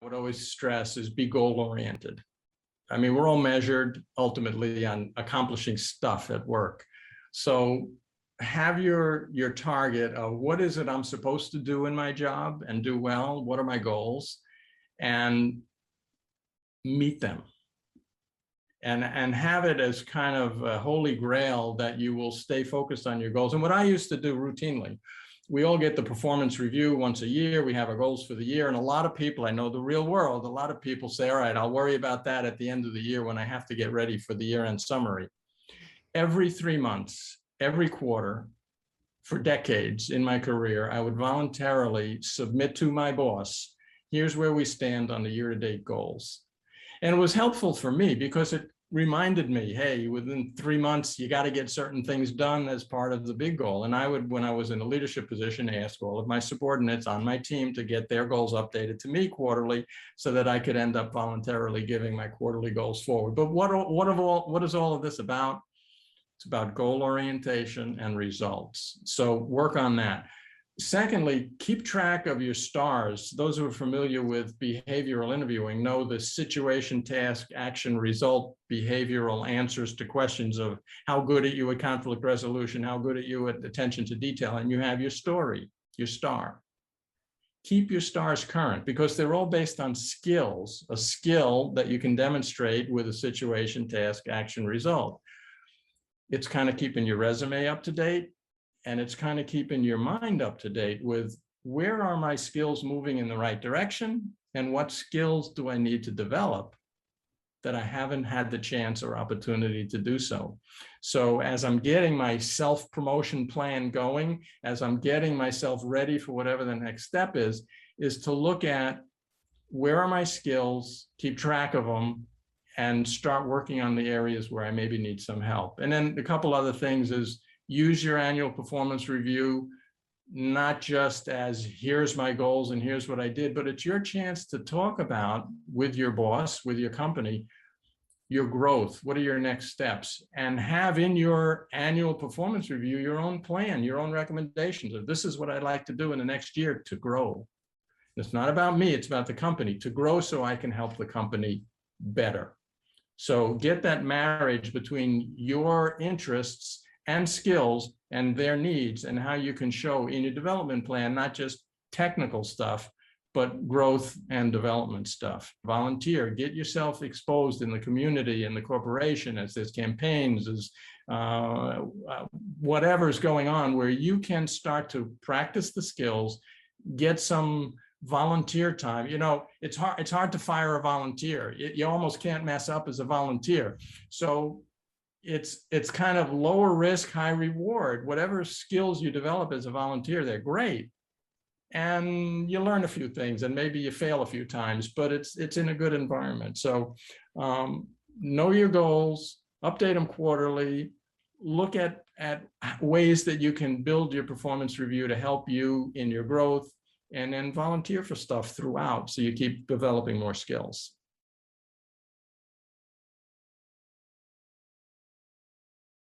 would always stress is be goal oriented. I mean, we're all measured ultimately on accomplishing stuff at work. So have your target of what is it I'm supposed to do in my job and do well? What are my goals? And meet them. And have it as kind of a holy grail that you will stay focused on your goals. And what I used to do routinely, we all get the performance review once a year. We have our goals for the year. And a lot of people, I know the real world, a lot of people say, all right, I'll worry about that at the end of the year when I have to get ready for the year-end summary. Every 3 months, every quarter, for decades in my career, I would voluntarily submit to my boss, here's where we stand on the year-to-date goals. And it was helpful for me because it reminded me, hey, within 3 months, you got to get certain things done as part of the big goal. And I would, when I was in a leadership position, ask all of my subordinates on my team to get their goals updated to me quarterly so that I could end up voluntarily giving my quarterly goals forward. But what is all of this about? It's about goal orientation and results. So work on that. Secondly, keep track of your stars. Those who are familiar with behavioral interviewing know the situation, task, action, result, behavioral answers to questions of how good are you at conflict resolution, how good are you at attention to detail, and you have your story, your star. Keep your stars current because they're all based on skills, a skill that you can demonstrate with a situation, task, action, result. It's kind of keeping your resume up to date. And it's kind of keeping your mind up to date with where are my skills moving in the right direction and what skills do I need to develop that I haven't had the chance or opportunity to do so. So as I'm getting my self-promotion plan going, as I'm getting myself ready for whatever the next step is to look at where are my skills, keep track of them, and start working on the areas where I maybe need some help. And then a couple other things is use your annual performance review, not just as here's my goals and here's what I did, but it's your chance to talk about with your boss, with your company, your growth. What are your next steps? And have in your annual performance review your own plan, your own recommendations of this is what I'd like to do in the next year to grow. It's not about me, it's about the company, to grow so I can help the company better. So get that marriage between your interests and skills and their needs and how you can show in your development plan, not just technical stuff, but growth and development stuff. Volunteer, get yourself exposed in the community and the corporation as there's campaigns, as whatever's going on where you can start to practice the skills, get some volunteer time. You know, it's hard to fire a volunteer. You almost can't mess up as a volunteer. So it's kind of lower risk, high reward. Whatever skills you develop as a volunteer, they're great. And you learn a few things and maybe you fail a few times, but it's in a good environment. So know your goals, update them quarterly, look at ways that you can build your performance review to help you in your growth, and then volunteer for stuff throughout so you keep developing more skills.